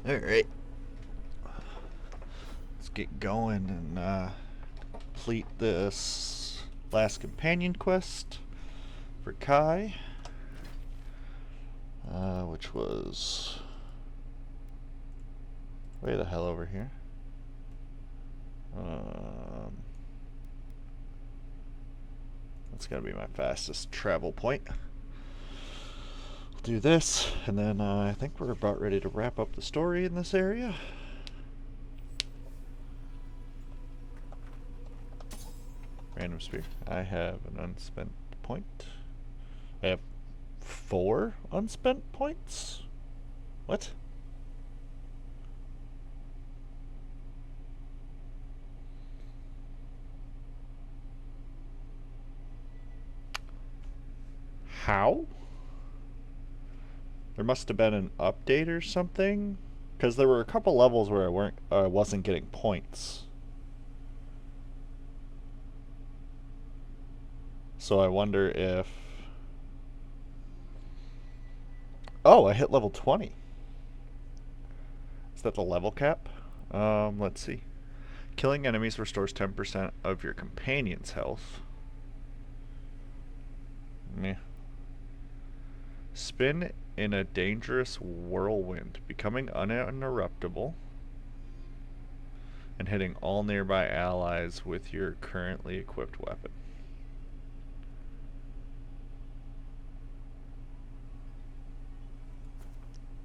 Alright, let's get going and complete this last companion quest for Kai, which was way the hell over here. That's gotta be my fastest travel point. We'll do this, and then I think we're about ready to wrap up the story in this area. Random spear. I have an unspent point. I have 4 unspent points? What? How? There must have been an update or something, because there were a couple levels where I wasn't getting points. So I wonder if... Oh, I hit level 20. Is that the level cap? Let's see. Killing enemies restores 10% of your companion's health. Meh. Spin in a dangerous whirlwind, becoming uninterruptible and hitting all nearby allies with your currently equipped weapon.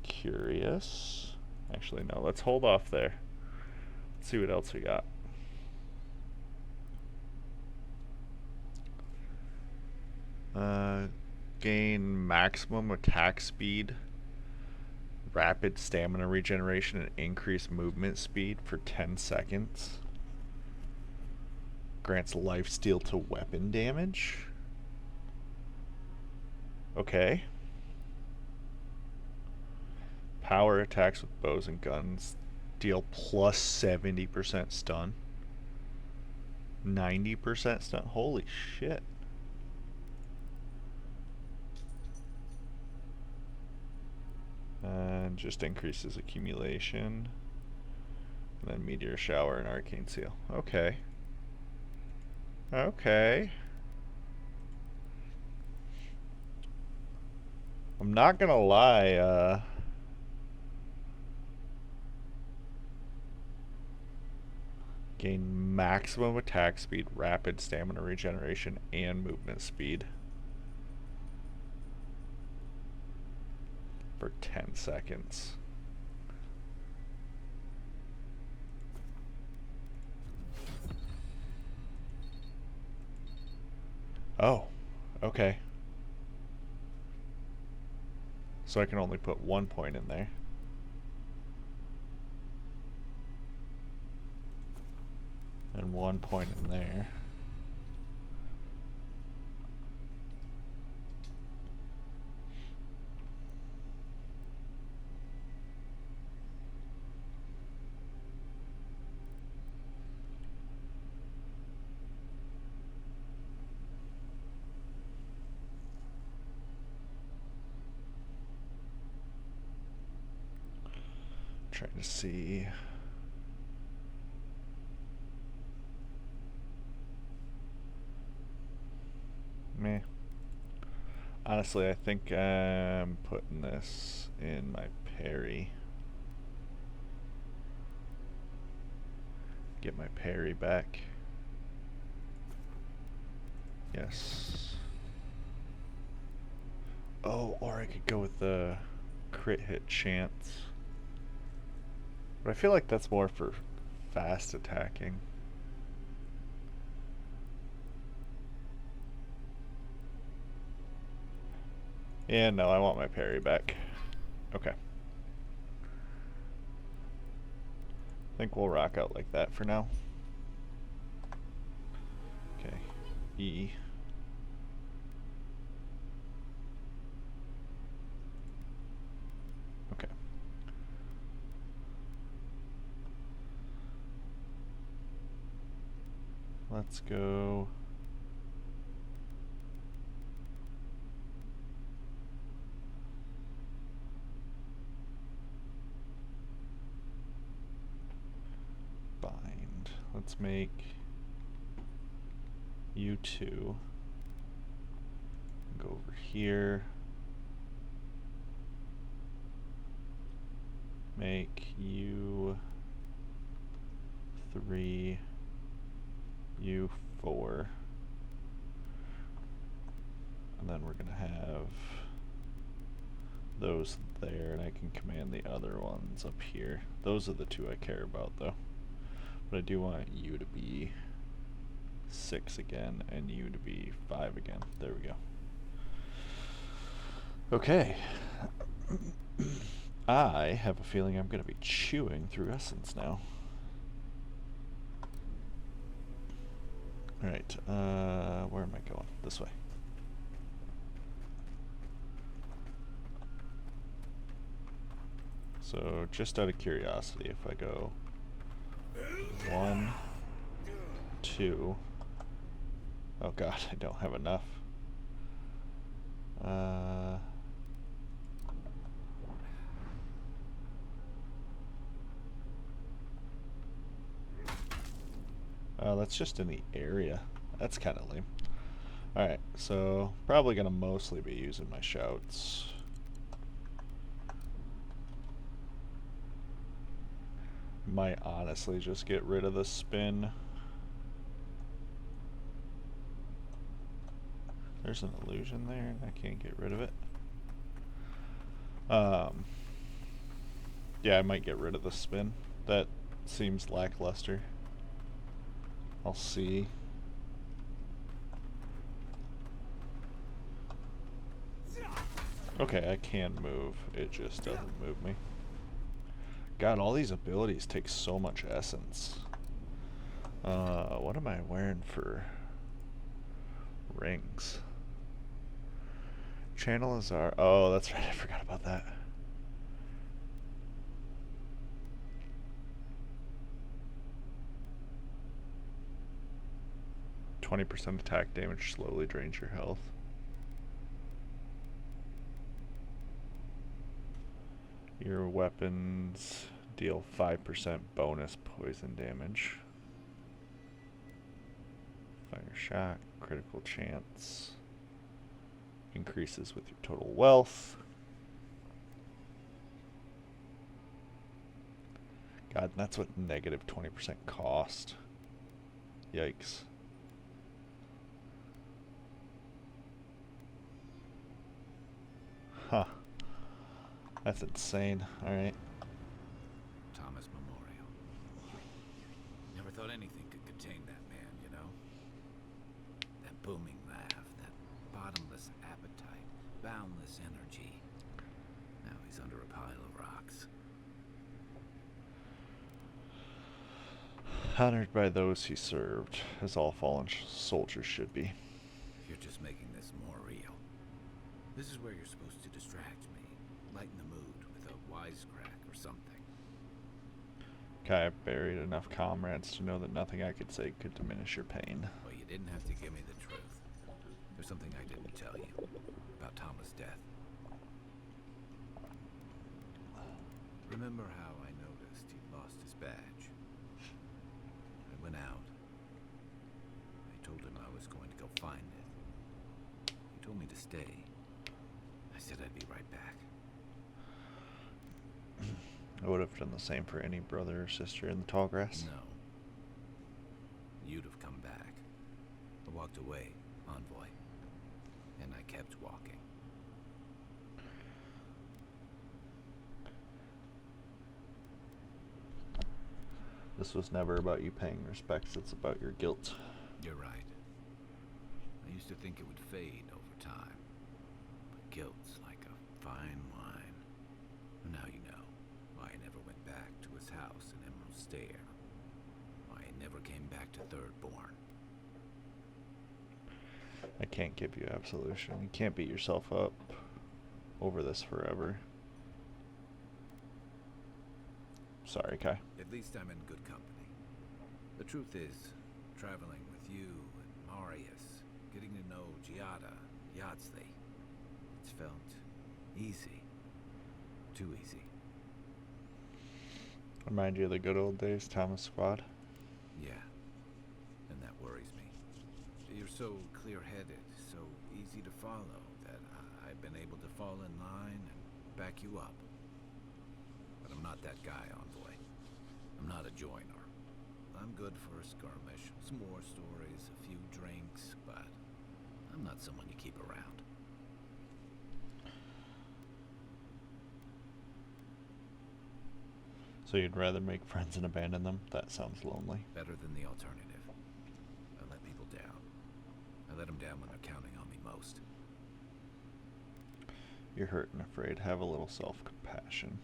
Curious. Actually, no, let's hold off there. Let's see what else we got. Gain maximum attack speed, rapid stamina regeneration, and increased movement speed for 10 seconds. Grants lifesteal to weapon damage. Okay. Power attacks with bows and guns deal plus 70% stun. 90% stun. Holy shit. And just increases accumulation. And then meteor shower and arcane seal. Okay. Okay. I'm not gonna lie, gain maximum attack speed, rapid stamina regeneration, and movement speed for 10 seconds. Oh, okay. So I can only put 1 point in there. And 1 point in there. Trying to see. Meh. Honestly, I think I'm putting this in my parry. Get my parry back. Yes. Oh, or I could go with the crit hit chance. But I feel like that's more for fast attacking. Yeah, no, I want my parry back. Okay. I think we'll rock out like that for now. Okay. E. Okay. Let's go. let's make you two. Go over here. Make you 3, you 4. And then we're gonna have those there, and I can command the other ones up here. Those are the two I care about though. But I do want you to be 6 again, and you to be 5 again. There we go. Okay. I have a feeling I'm going to be chewing through Essence now. Alright, where am I going? This way. So, just out of curiosity, if I go 1, 2... Oh god, I don't have enough. That's just in the area. That's kind of lame. Alright, so probably going to mostly be using my shouts. Might honestly just get rid of the spin. There's an illusion there, and I can't get rid of it. Yeah, I might get rid of the spin. That seems lackluster. I'll see. Okay, I can move. It just doesn't move me. God, all these abilities take so much essence. What am I wearing for rings? Channel Azar. Oh, that's right. I forgot about that. %, attack damage slowly drains your health. Your weapons deal 5% bonus poison damage. Fire shot, critical chance. Increases with your total wealth. God, and that's what negative 20% cost. Yikes. Huh. That's insane. Alright. Thomas Memorial. Never thought anything could contain that man, you know? That booming laugh, that bottomless appetite, boundless energy. Now he's under a pile of rocks. Honored by those he served, as all fallen soldiers should be. You're just making this more real. This is where you're supposed to distract me, lighten the mood with a wisecrack or something. Okay, I buried enough comrades to know that nothing I could say could diminish your pain. Well, you didn't have to give me the truth. There's something I didn't tell you about Thomas' death. Remember how I noticed he'd lost his badge? I went out. I told him I was going to go find it. He told me to stay. I said I'd be right back. I would have done the same for any brother or sister in the tall grass. No. You'd have come back. I walked away, envoy. And I kept walking. This was never about you paying respects, it's about your guilt. You're right. I used to think it would fade over time. But guilt's like a fine wine. And now you know why I never went back to his house in Emerald Stair. Why I never came back to Thirdborn. I can't give you absolution. You can't beat yourself up over this forever. Sorry, Kai. At least I'm in good company. The truth is, traveling with you and Marius, getting to know Giada, Yardsley, it's felt easy. Too easy. Remind you of the good old days, Thomas Squad? Yeah. so clear-headed, so easy to follow, that I've been able to fall in line and back you up. But I'm not that guy, Envoy. I'm not a joiner. I'm good for a skirmish, some war stories, a few drinks, but I'm not someone you keep around. So you'd rather make friends and abandon them? That sounds lonely. Better than the alternative. I let people down. I let them down when they're counting on me most. You're hurt and afraid. Have a little self-compassion.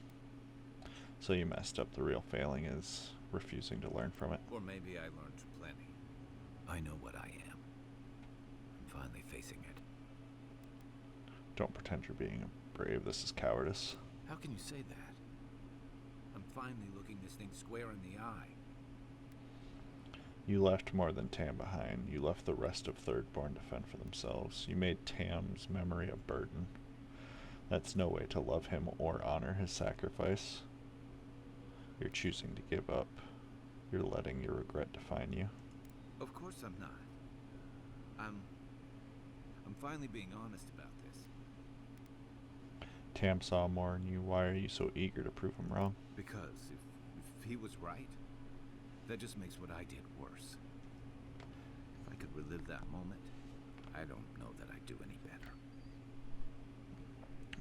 So you messed up. The real failing is refusing to learn from it. Or maybe I learned plenty. I know what I am. I'm finally facing it. Don't pretend you're being brave. This is cowardice. How can you say that? I'm finally looking this thing square in the eye. You left more than Tam behind. You left the rest of Thirdborn to fend for themselves. You made Tam's memory a burden. That's no way to love him or honor his sacrifice. You're choosing to give up. You're letting your regret define you. Of course I'm not. I'm finally being honest about this. Tam saw more in you. Why are you so eager to prove him wrong? Because if he was right, that just makes what I did worse. If I could relive that moment, I don't know that I'd do any better.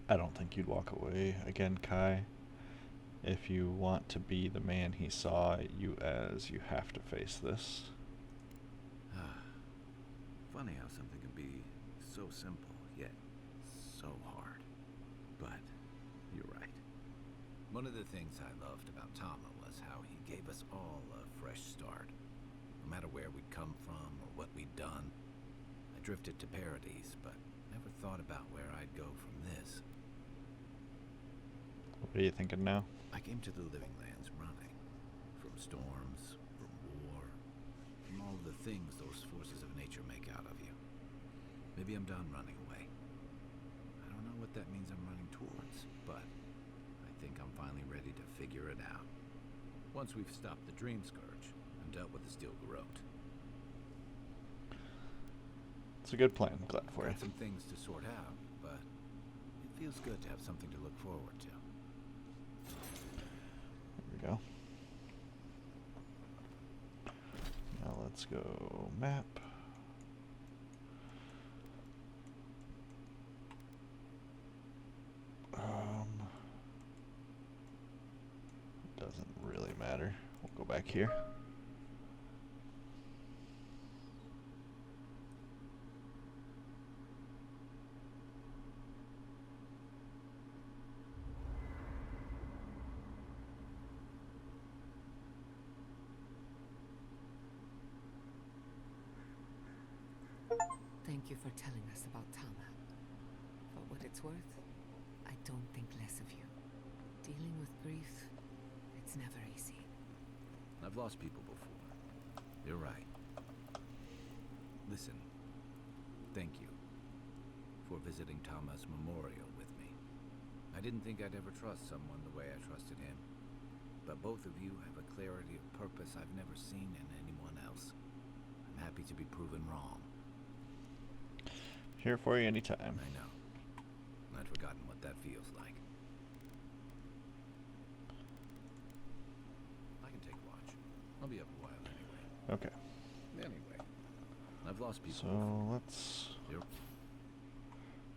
I don't think you'd walk away again, Kai. If you want to be the man he saw you as, you have to face this. Funny how something can be so simple, yet so hard. But you're right. One of the things I loved about Tama was how he gave us all a fresh start. No matter where we'd come from or what we'd done. I drifted to Paradise, but never thought about where I'd go from this. What are you thinking now? I came to the Living Lands running. From storms, from war, from all the things those forces of nature make out of you. Maybe I'm done running away. I don't know what that means I'm running towards, but I think I'm finally ready to figure it out. Once we've stopped the Dream Scourge and dealt with the Steel Garrote. It's a good plan. I'm glad for you. Got some things to sort out, but it feels good to have something to look forward to. There we go. Now let's go map. Doesn't really matter. We'll go back here. Thank you for telling us about Tama. For what it's worth, I don't think less of you. Dealing with grief, it's never easy. I've lost people before. You're right. Listen, thank you for visiting Tama's memorial with me. I didn't think I'd ever trust someone the way I trusted him. But both of you have a clarity of purpose I've never seen in anyone else. I'm happy to be proven wrong. Here for you anytime. I know. I'd forgotten what that feels like. I can take watch. I'll be up a while anyway. Okay. Anyway, I've lost people. So let's... You're...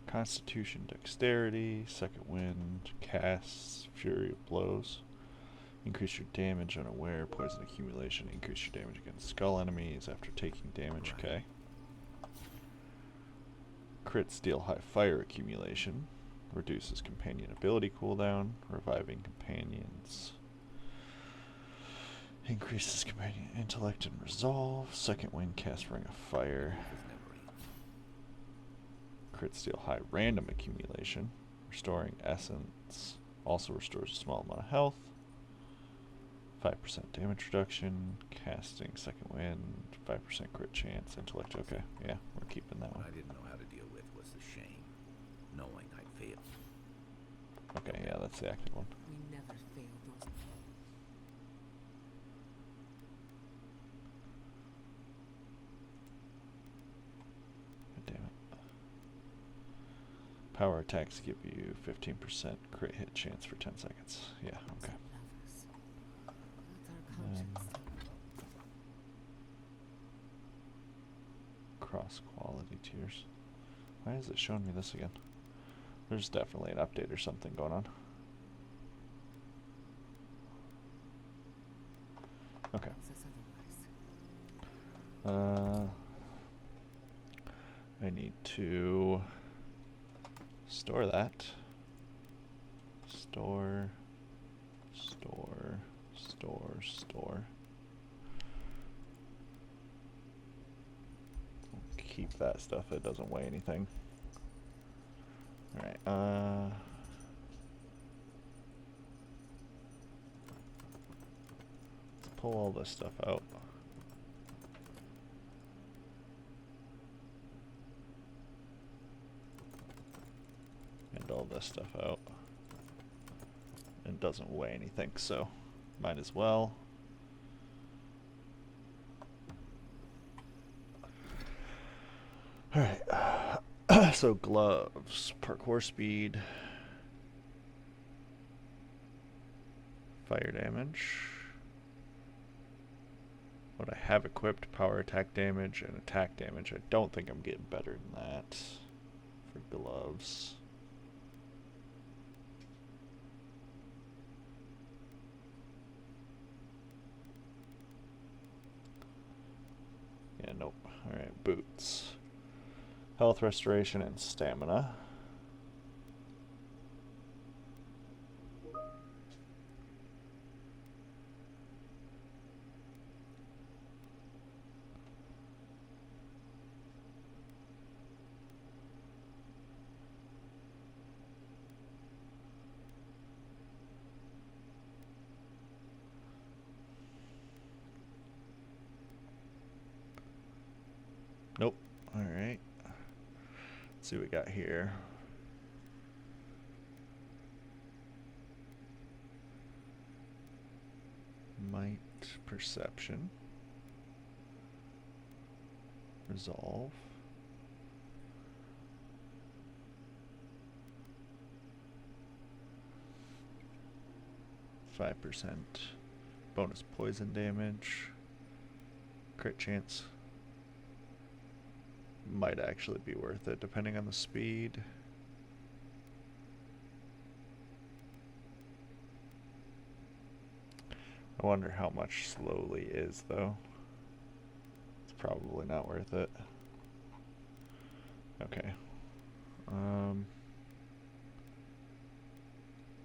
Constitution, Dexterity, Second Wind, Casts, Fury of Blows. Increase your damage unaware, Poison Accumulation. Increase your damage against skull enemies after taking damage. Right. Okay. Crit Steel High Fire Accumulation. Reduces companion ability cooldown. Reviving companions. Increases companion intellect and resolve. Second Wind, cast Ring of Fire. Crit Steel High Random Accumulation. Restoring Essence. Also restores a small amount of health. 5% damage reduction. Casting Second Wind. 5% crit chance. Intellect. Okay, yeah, we're keeping that What one. I didn't know how to deal with was the shame, knowing I'd failed. Okay, yeah, that's the active one. We never fail those. Power attacks give you 15% crit hit chance for 10 seconds. Yeah, okay. Lovers. What's our conscience tell? Cross quality tiers. Why is it showing me this again? There's definitely an update or something going on. Okay. Tells us otherwise. I need to store that. Store. Keep that stuff, it doesn't weigh anything. Alright, let's pull all this stuff out. And all this stuff out. It doesn't weigh anything, so might as well. Alright, so gloves, parkour speed, fire damage. What I have equipped, power attack damage and attack damage. I don't think I'm getting better than that for gloves. Yeah, nope. Alright, boots. Health restoration and stamina. Nope. Alright. Let's see what we got here. Might, perception, resolve, %, bonus poison damage, crit chance. Might actually be worth it depending on the speed. I wonder how much slowly is though. It's probably not worth it. Okay.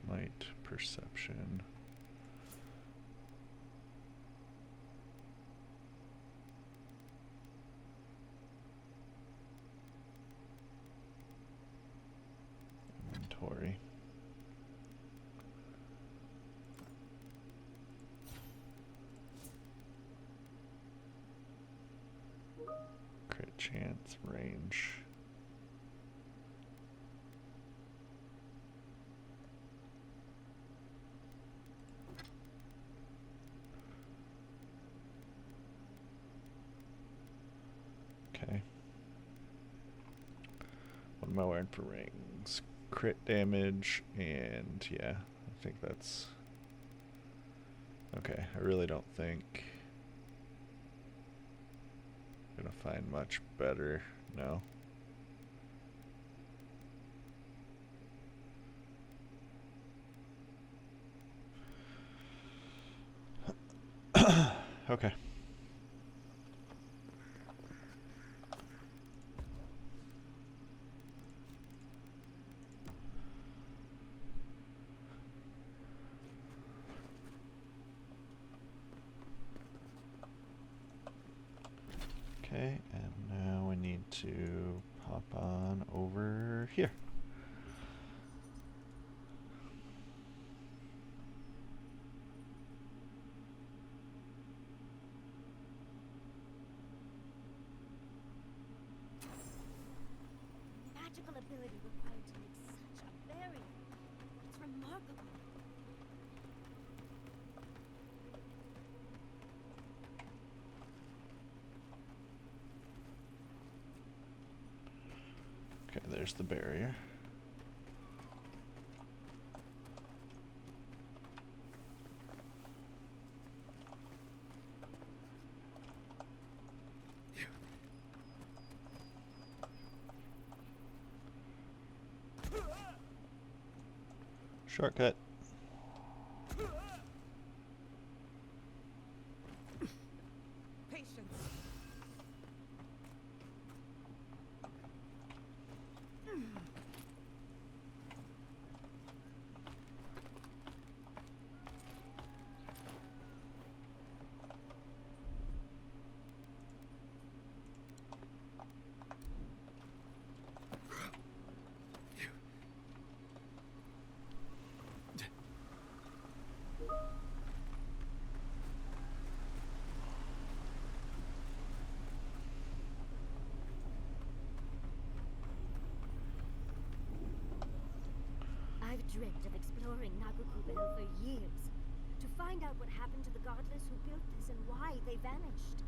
Might, perception. Inventory. Crit chance, range. Okay. What am I wearing for rings? Crit damage, and yeah, I think that's okay. I really don't think I'm gonna find much better. No. Okay. Okay, and now we need to pop on over here. Magical ability required to make such a barrier. It's remarkable. Okay, there's the barrier. Shortcut. Patience. I've dreamt of exploring Nagukubel for years. To find out what happened to the godless who built this and why they vanished.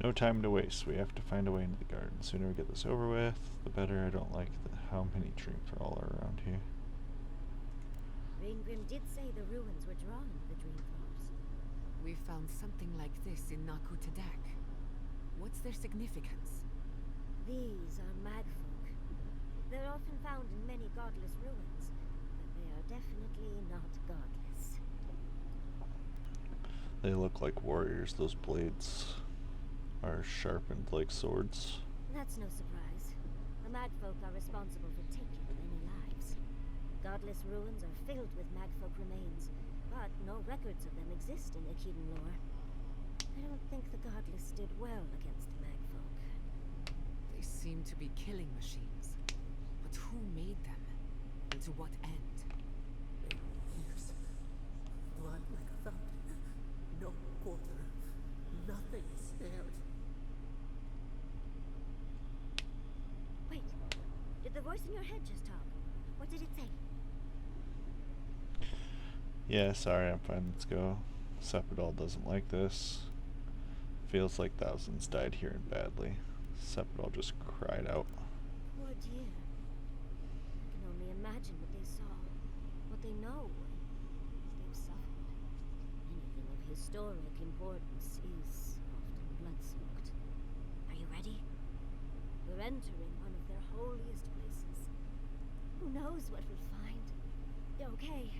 No time to waste. We have to find a way into the garden. The sooner we get this over with, the better. I don't like how many dream thrall are around here. Raingrim did say the ruins were drawn to the dream thralls. We found something like this in Nakutadak. What's their significance? These are magfolk. They're often found in many godless ruins, but they are definitely not godless. They look like warriors. Those blades are sharpened like swords. That's no surprise. The magfolk are responsible for taking many lives. Godless ruins are filled with magfolk remains, but no records of them exist in Akedan lore. I don't think the godless did well against the magfolk. They seem to be killing machines. But who made them? And to what end? Years. Blood like a fountain. No quarter. Nothing spared. Wait, did the voice in your head just talk? What did it say? Yeah, sorry, I'm fine. Let's go. Sepidol doesn't like this. Feels like thousands died here and badly. Sepidol just cried out. Poor dear. I can only imagine what they saw, what they know, what they've suffered. Anything of historic importance is often blood-soaked. Are you ready? We're entering one of their holiest places. Who knows what we'll find? Okay.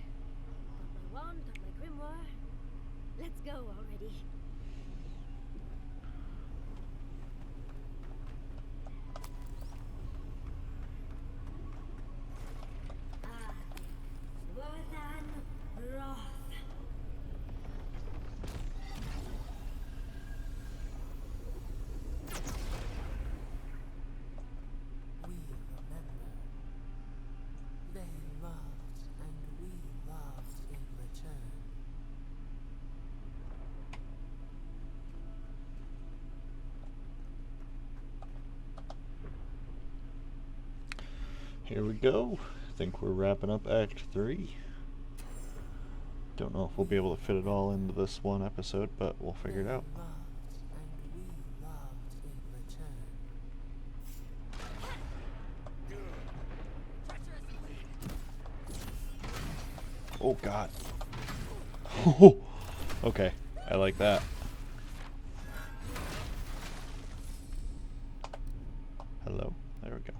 Got my wand, got my grimoire. Let's go already. We remember. They loved and we loved in return. Here we go. I think we're wrapping up Act 3. Don't know if we'll be able to fit it all into this one episode, but we'll figure it out. They loved and we loved in return. Oh god. Okay, I like that. Hello? There we go.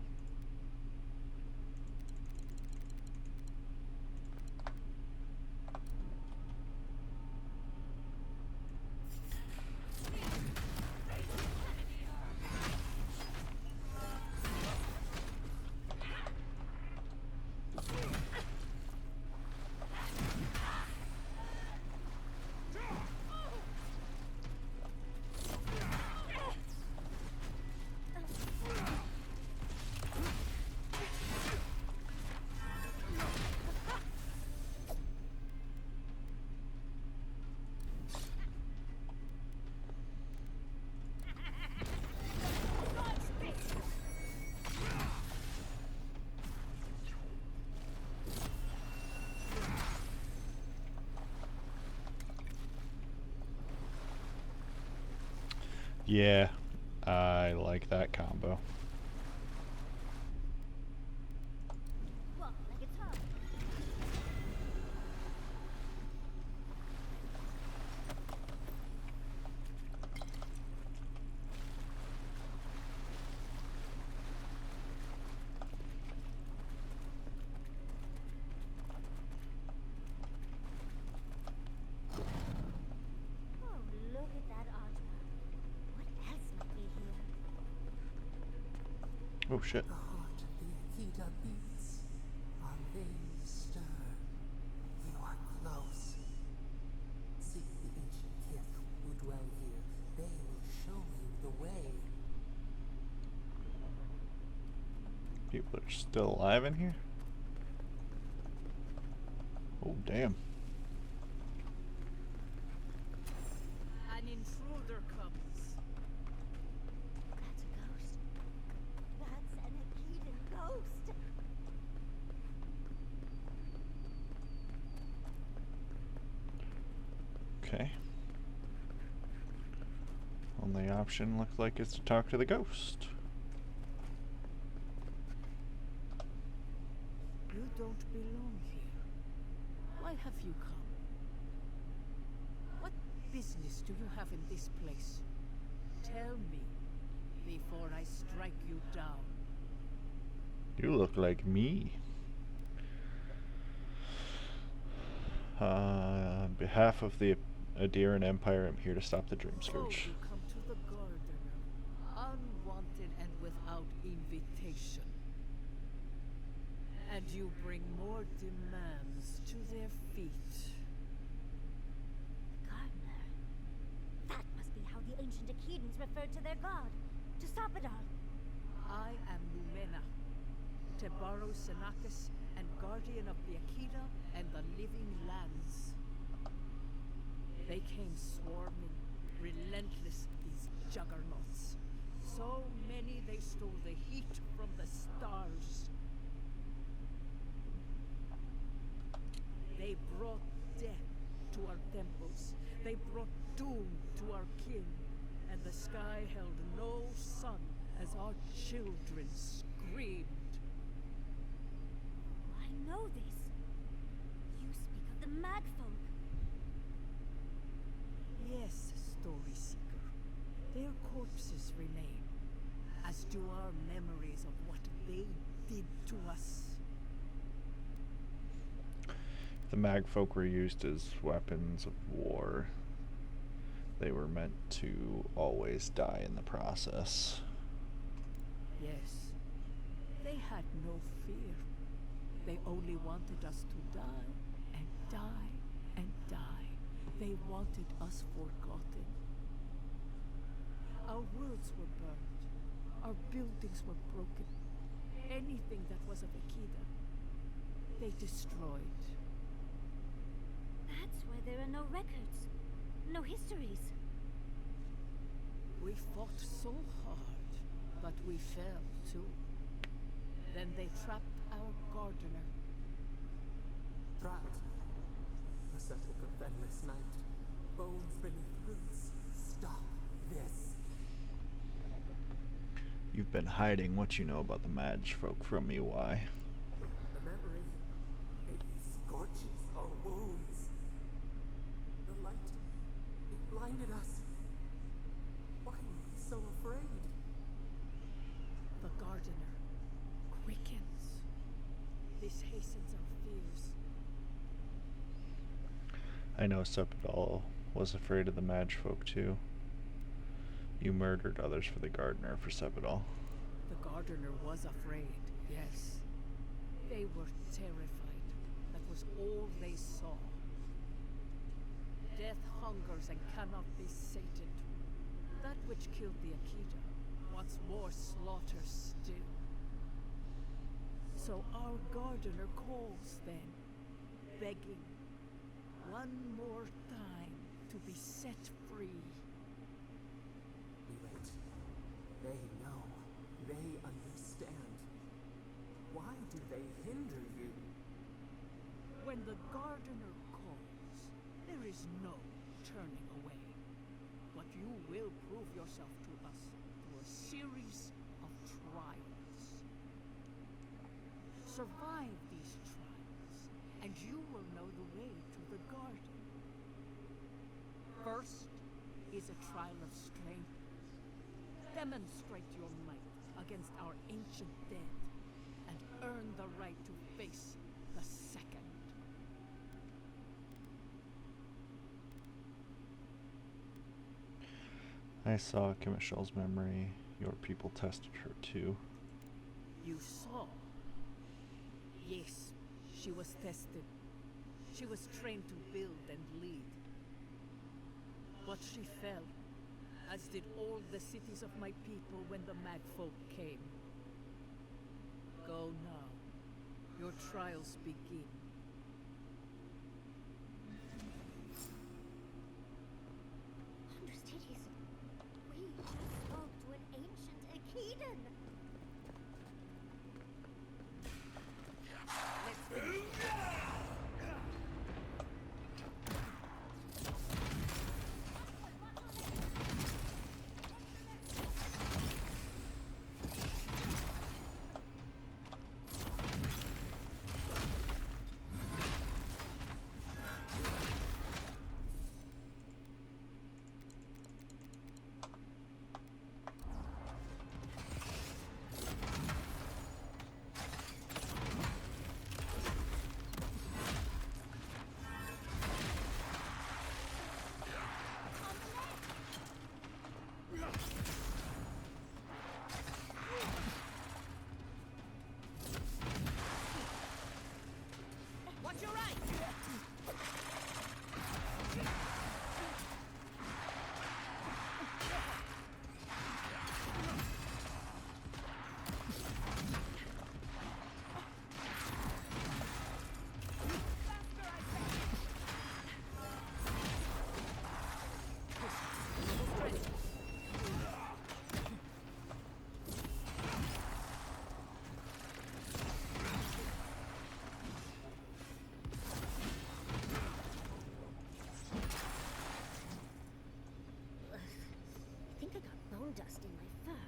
Yeah, I like that combo. Walk like it's hot. Oh shit. The heart of the Akita beats. Our veins stir. You are close. Seek the ancient kith who dwell here. They will show you the way. People are still alive in here? Oh, damn. An intruder comes. That's a ghost. That's an Akitan ghost. Okay. Only option looks like it's to talk to the ghost. You don't belong here. Why have you come? What business do you have in this place? Tell me, before I strike you down. You look like me. On behalf of the Adiran Empire, I'm here to stop the Dream Oh, Scourge. you come to the Gardener, unwanted and without invitation. And you bring more demands to their feet. Gardener. That must be how the ancient Akitans referred to their god, to Sapadal. I am Lumena, Tebaro Senakis, and guardian of the Akita and the living lands. They came swarming, relentless, these juggernauts. So many they stole the heat from the stars. They brought death to our temples. They brought doom to our kin. And the sky held no sun as our children screamed. I know this. You speak of the Magfolk. Yes, Story Seeker. Their corpses remain, as do our memories of what they did to us. The Magfolk were used as weapons of war. They were meant to always die in the process. Yes, they had no fear. They only wanted us to die, and die, and die. They wanted us forgotten. Our worlds were burned. Our buildings were broken. Anything that was of Akita, they destroyed. That's why there are no records, no histories. We fought so hard, but we fell too. Then they trapped our gardener. Trapped. The settle of endless night. Bones beneath roots. Stop this. You've been hiding what you know about the Magfolk from me, why? The memory. It scorches our wounds. The light. It blinded us. Why were we so afraid? The gardener quickens. This hastens our fears. I know Sepidal was afraid of the Magfolk too. You murdered others for the Gardener for Sepidal. The gardener was afraid, yes. They were terrified. That was all they saw. Death hungers and cannot be sated. That which killed the Akita wants more slaughter still. So our gardener calls then, begging one more time to be set free. We wait. They know. They understand. Why do they hinder you? When the gardener calls, there is no turning away. But you will prove yourself to us through a series of trials. Survive these trials, and you will know the way to the garden. First is a trial of strength. Demonstrate your might against our ancient dead, and earn the right to face the second. I saw Kimichelle's memory. Your people tested her too. You saw? Yes, she was tested. She was trained to build and lead. But she fell, as did all the cities of my people when the Magfolk came. Go now. Your trials begin. Understudies, we just spoke to an ancient Akedan. Watch your right! I think I got bone dust in my fur.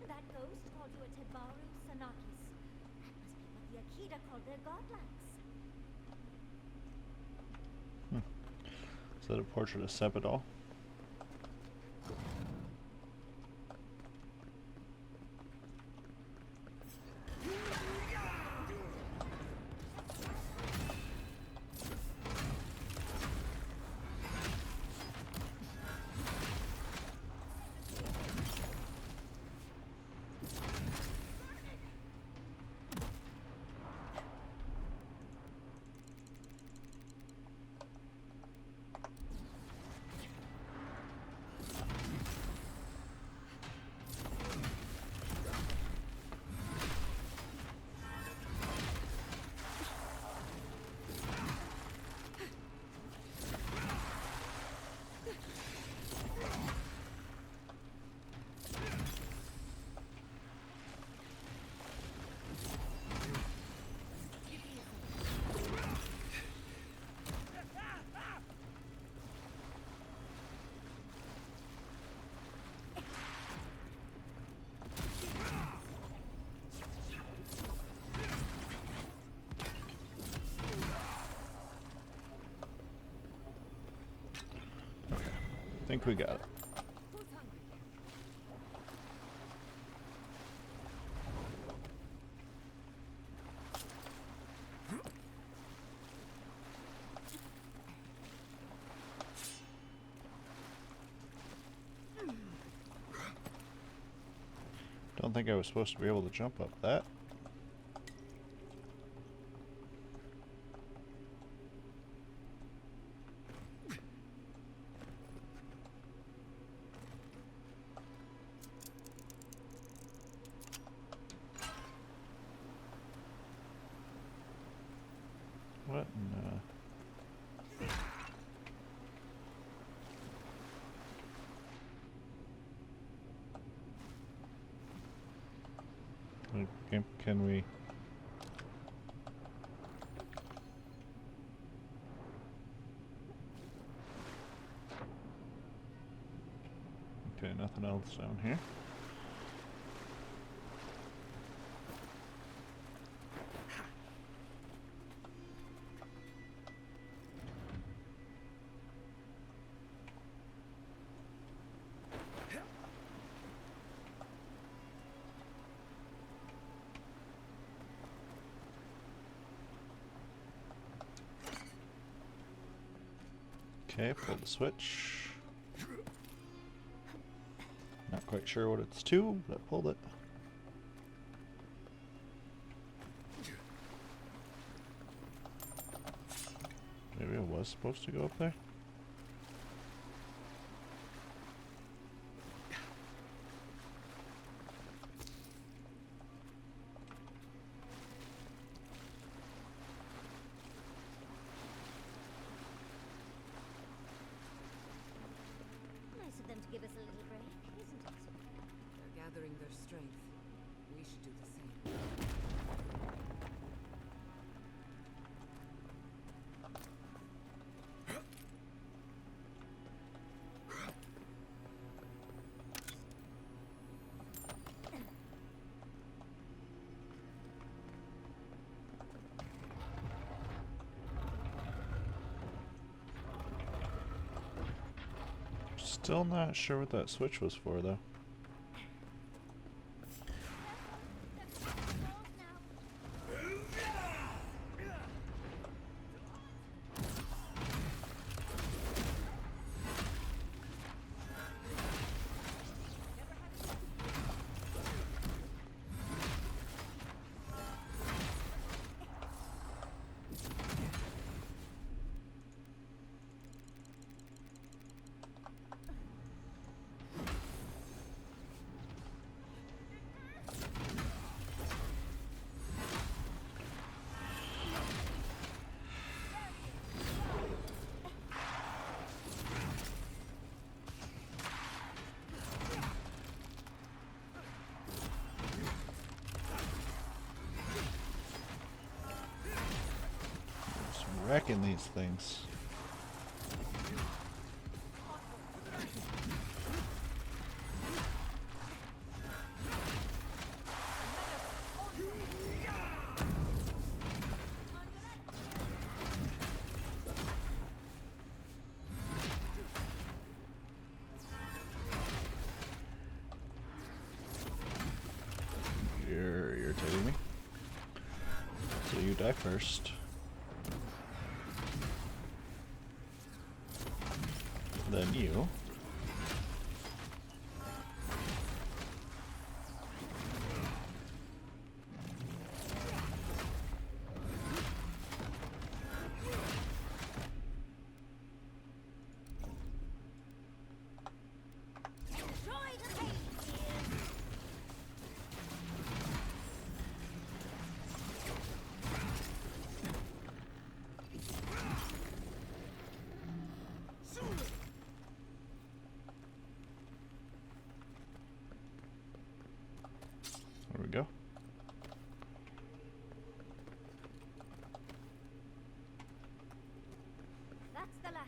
That ghost called you a Tebaru Sanakis. That must be what the Akita called their godlings. Is that a portrait of Sepidol? I think we got it. Who's hungry? Don't think I was supposed to be able to jump up that. What in can we? Okay, nothing else down here. Okay, pull the switch. Not quite sure what it's to, but I pulled it. Maybe I was supposed to go up there? Nice of them to give us a little break, isn't it? They're gathering their strength. We should do the same. Still not sure what that switch was for, though. Just wrecking these things. You're irritating me. So you die first. Then you. There we go. That's the last.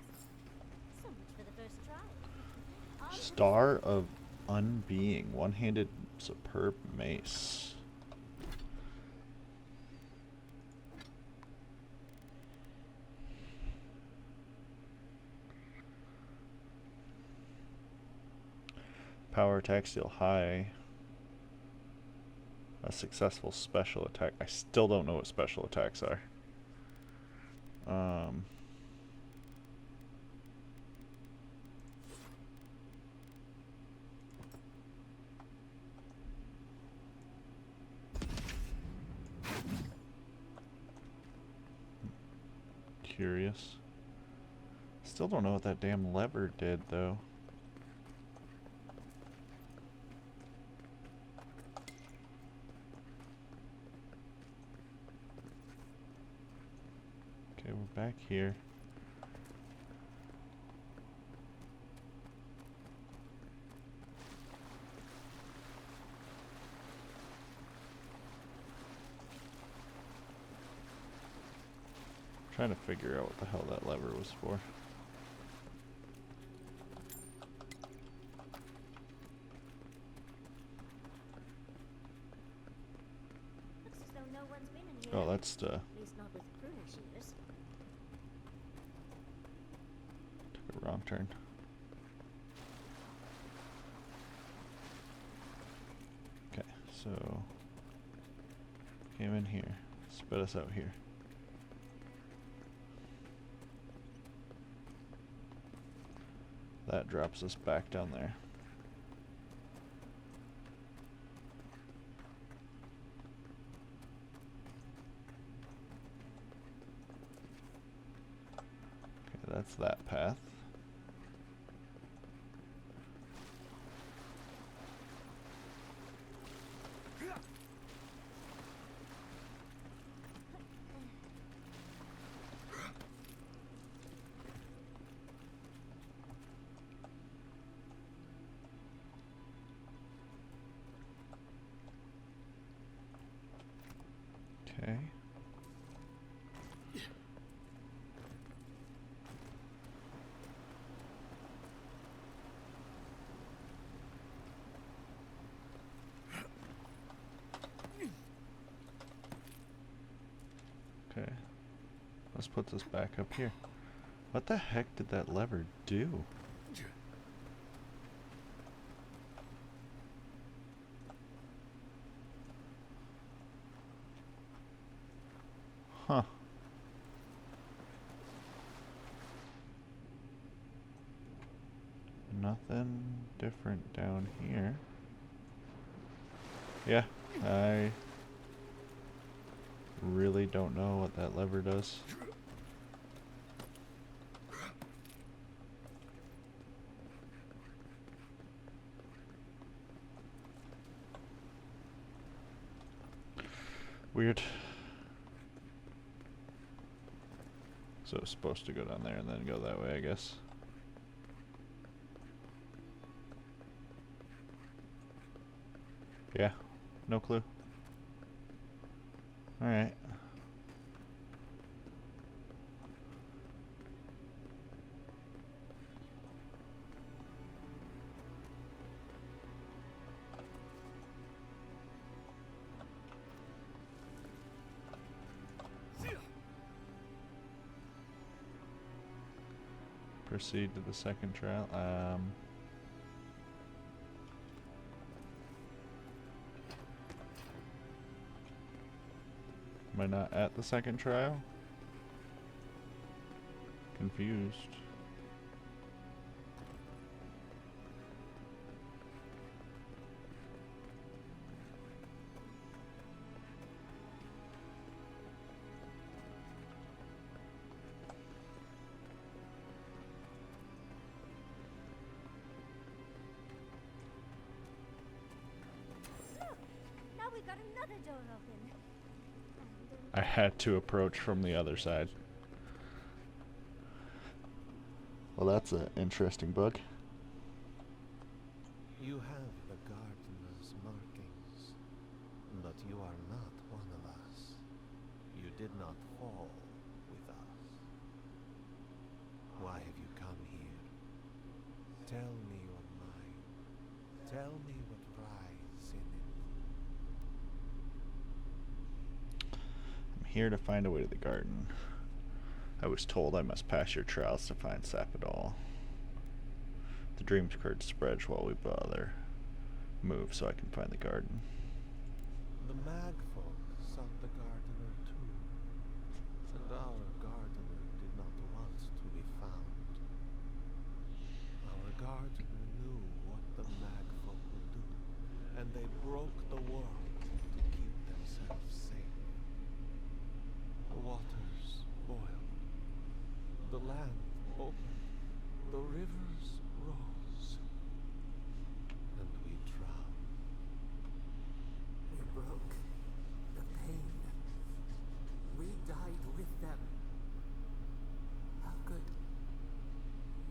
So much for the first try. Star of Unbeing. One-handed superb mace. Power attack deal high. A successful special attack. I still don't know what special attacks are. Curious. Still don't know what that damn lever did, though. Okay, we're back here. Trying to figure out what the hell that lever was for. Looks as though no one's been in here. Oh, that's the... At least not with pruning shears. Took a wrong turn. Okay, so... Came in here. Spit us out here. That drops us back down there. Okay, that's that path. Okay. Okay. Let's put this back up here. What the heck did that lever do? Huh. Nothing different down here. Yeah, I really don't know what that lever does. Weird. So it's supposed to go down there and then go that way, I guess. Yeah, no clue. Alright. Proceed to the second trial. Am I not at the second trial? Confused. Look! Now we got another door open. I had to approach from the other side. Well, that's an interesting bug. You have the gardener's markings, but you are not one of us. You did not fall with us. Why have you come here? Tell me your mind. Tell me what lies in it. I'm here to find a way to the garden. I was told I must pass your trials to find Sapidol. The dream curd spreads while we bother. Move so I can find the garden. The magfolk sought the gardener too, and our gardener did not want to be found. Our gardener knew what the magfolk would do, and they broke the world to keep themselves safe. The waters boiled, the land opened, the rivers rose, and we drowned. We broke the pain. We died with them. How good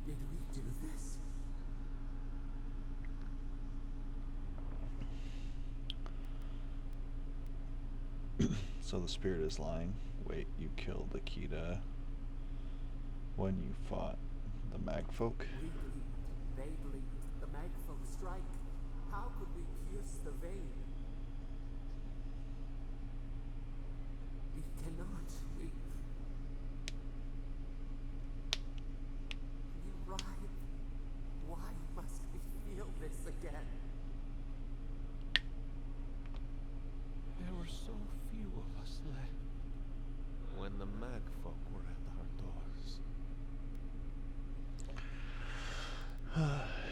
did we do this? So the spirit is lying. Wait, you killed Akita when you fought the magfolk? We bleed, they bleed, the magfolk strike. How could we pierce the vein? We cannot. We writhe. Why must we feel this again? There were so few of us left when the magfolk were at our doors.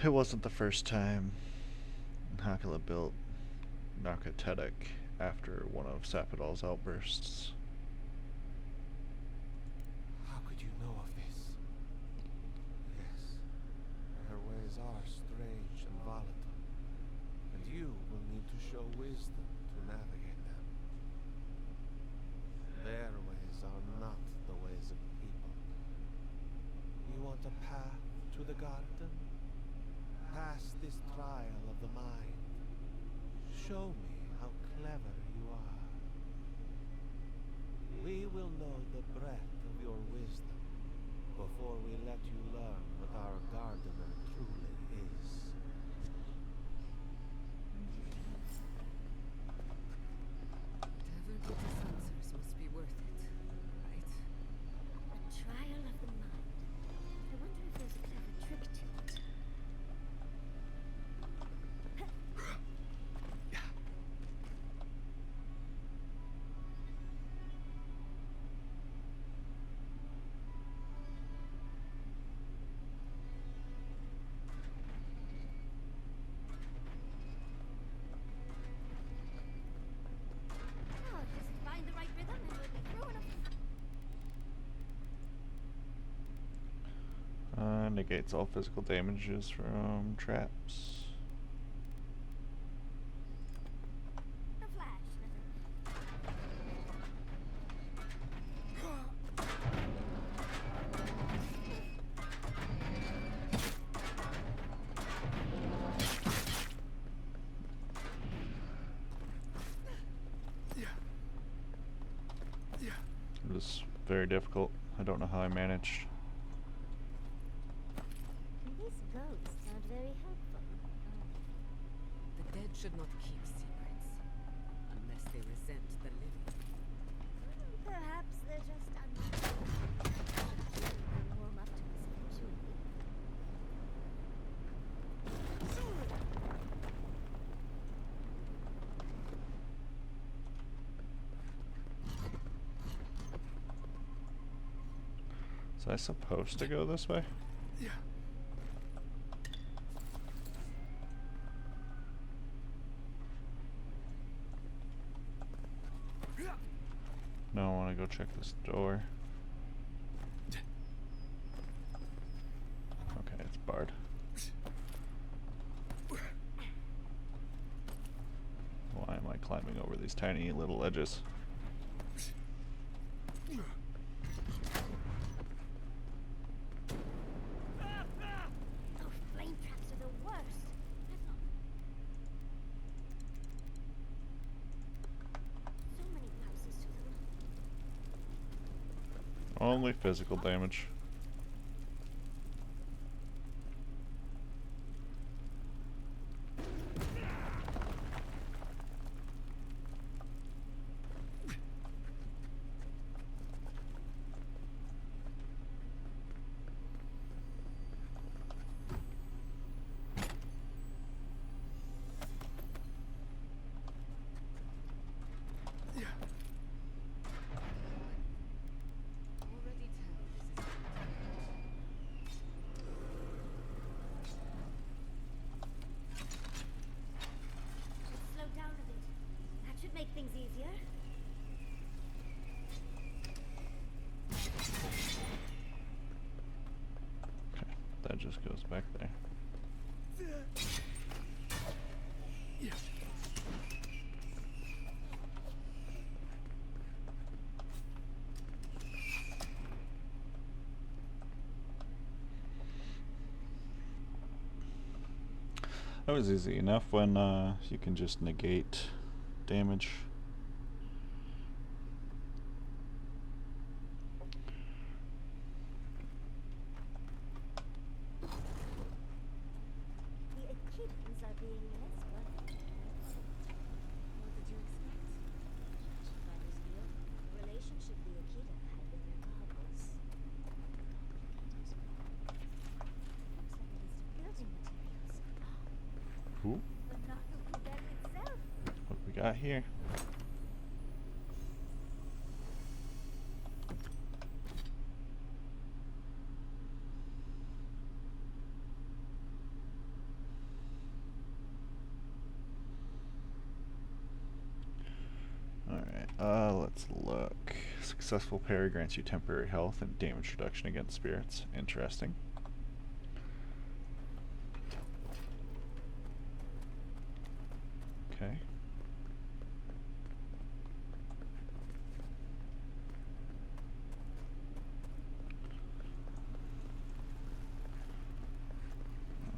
it wasn't the first time Hakala built Narcotetic after one of Sapidal's outbursts. How could you know of this? Yes, her ways are strange and volatile, and you will need to show wisdom to navigate them. Their ways are not the ways of people. You want a path to the garden? Pass this trial of the mind. Show me how clever you are. We will know the breadth of your wisdom before we let you learn what our gardener truly is. Whatever Gita's answers must be worth it, right? A trial of the mind. I wonder if there's a clever trick to it. Oh, just find the right rhythm and we'll be through in a Negates all physical damages from traps. flash. It was very difficult. I don't know how I managed. These ghosts aren't very helpful. The dead should not keep secrets, unless they resent the living. Perhaps they're just they'll warm up to us eventually. Was I supposed to go this way? No, I want to go check this door. Okay, it's barred. Why am I climbing over these tiny little ledges? Those flame traps are the worst. So many houses to them. Only physical damage. Already tell this is Let's slow down a bit. That should make things easier. Okay, that just goes back there. That was easy enough when you can just negate damage. The Achidans are being less welcome. What did you expect? That is the relationship the Akita had with their god was complicated. Looks like a list of building materials. Ooh, The Naruto den itself. what we got here? Let's look. Successful parry grants you temporary health and damage reduction against spirits. Interesting. Okay.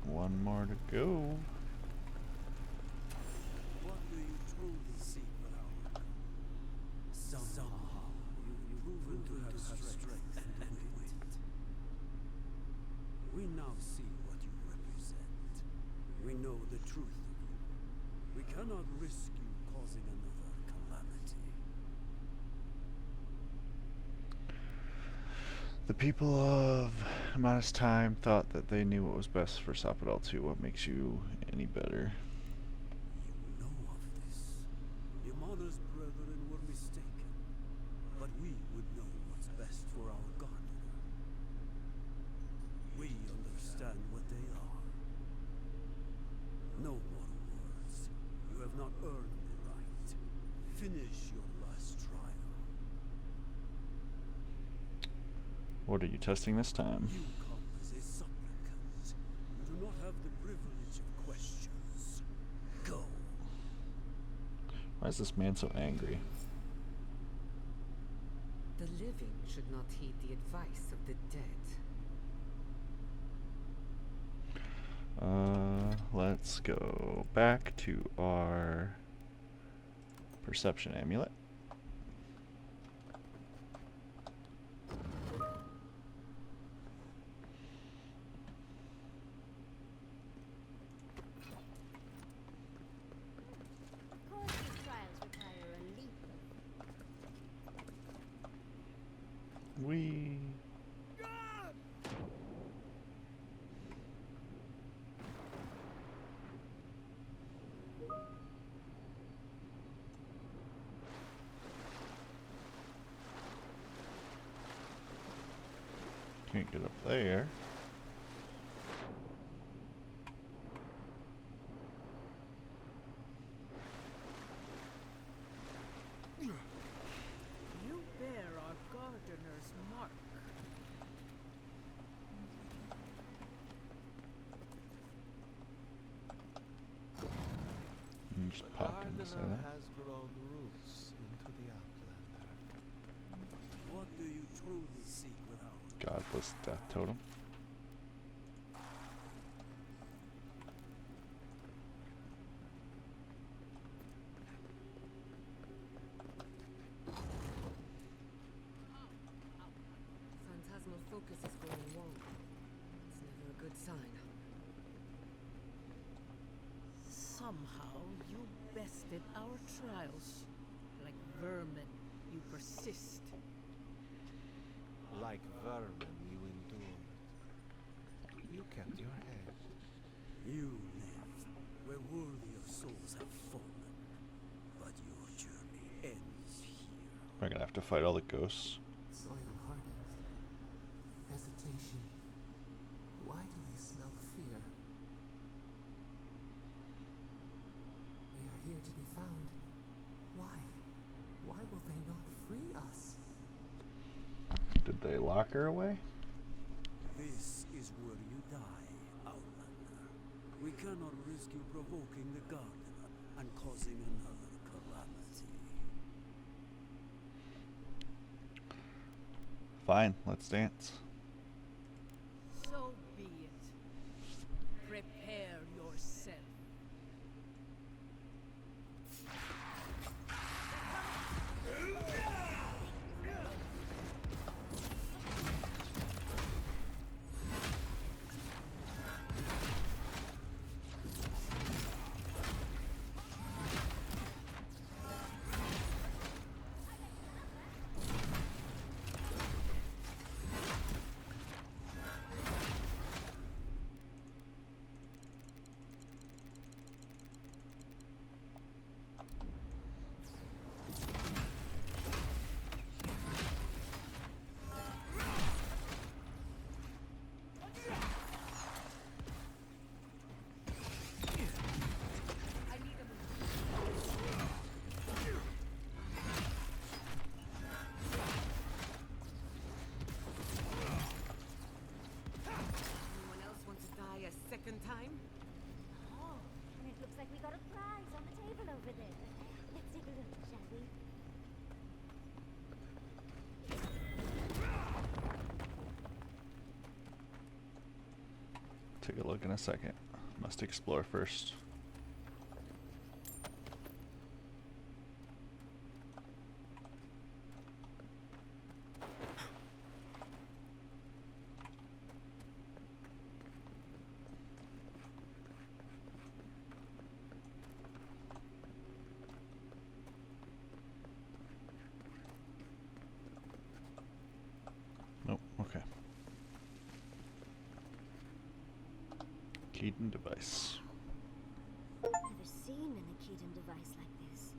One more to go. What do you truly seek without? Somehow you've proven to have strength and wit. We now see what you represent. We know the truth of you. We cannot risk you causing another calamity. The people of Amatis Time thought that they knew what was best for Sapodal 2. What makes you any better? You know of this. Yamana's brethren were mistaken, but we would know what's best for our gardener. We understand what they are. No more words. You have not earned the right. Finish your last trial. What are you testing this time? You come as a supplicant. You do not have the privilege of questions. Go. Why is this man so angry? The living should not heed the advice of the dead. Let's go back to our perception amulet. Of course these trials require a leap of We can't get up there. You bear our gardener's mark. You just The pop in to say gardener that. has grown roots into the Outlander. What do you truly seek without? Godless death totem. Phantasmal focus is going wrong. It's never a good sign. Somehow you bested our trials. Like vermin, you persist. Like vermin, you endured. You kept your head. You lived where worthier souls have fallen, but your journey ends here. We're gonna have to fight all the ghosts. Soil hardened. Hesitation. Why do they smell fear? We are here to be found. Why? Why will they not free us? Did they lock her away? This is where you die, Outlander. We cannot risk you provoking the gardener and causing another calamity. Fine, let's dance. So be it. Prepare yourself. second time? Oh, and it looks like we got a prize on the table over there. Let's take a look, shall we? Take a look in a second. Must explore first. Nope, okay. Keaton device. Never seen an Akedan device like this.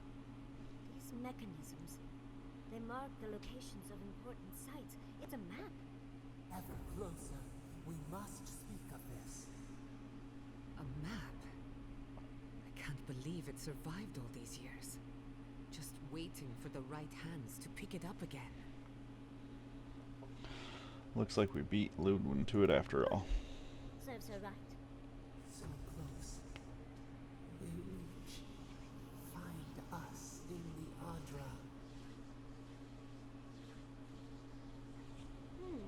These mechanisms, they mark the locations of important sites. It's a map. Ever closer. We must speak of this. A map? I can't believe it survived all these years. Just waiting for the right hands to pick it up again. Looks like we beat Ludwin to it after all. Serves her right. So close. They reach. Find us in the Adra.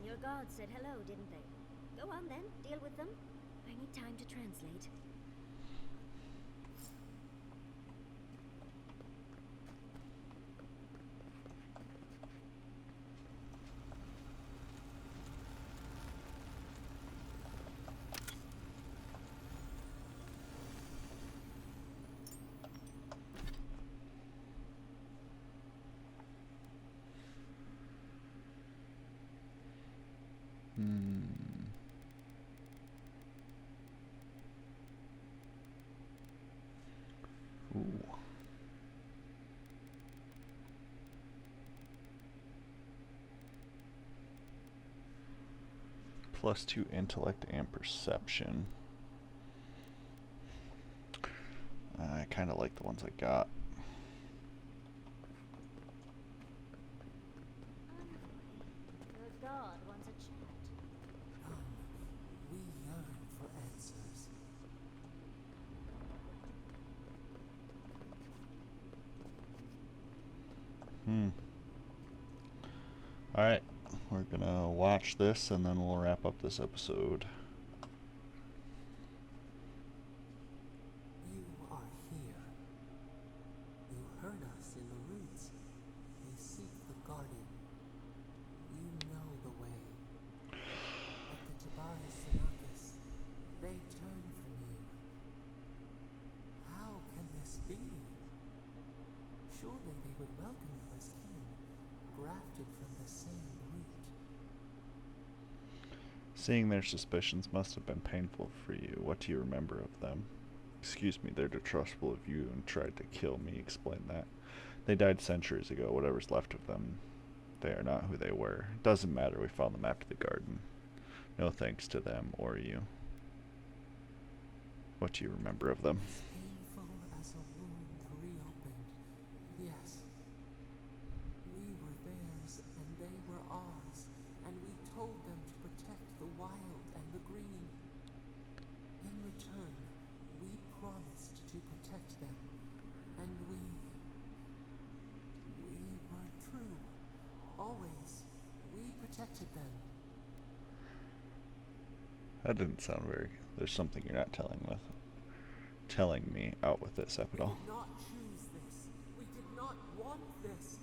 Your guards said hello, didn't they? Go on then, deal with them. I need time to translate. Ooh. +2 intellect and perception. I kind of like the ones I got. Your god wants a chat. We yearn for answers. Alright, we're gonna watch this and then we'll wrap up this episode. You are here. You heard us in the roots. You seek the garden. You know the way. But the Tabari Sinakis, they turn from you. How can this be? Surely they would welcome you as king, grafted from the same root. Seeing their suspicions must have been painful for you. What do you remember of them? Excuse me, they're distrustful of you and tried to kill me. Explain that. They died centuries ago. Whatever's left of them, they are not who they were. It doesn't matter. We found them after the garden. No thanks to them or you. What do you remember of them? As painful as a wound reopened. Yes. We were theirs and they were ours, and we told them to protect the wild and the green. In return, we promised to protect them, and we were true. Always. We protected them. That didn't sound very... There's something you're not telling me out with this, We Epidol. did not choose this. We did not want this.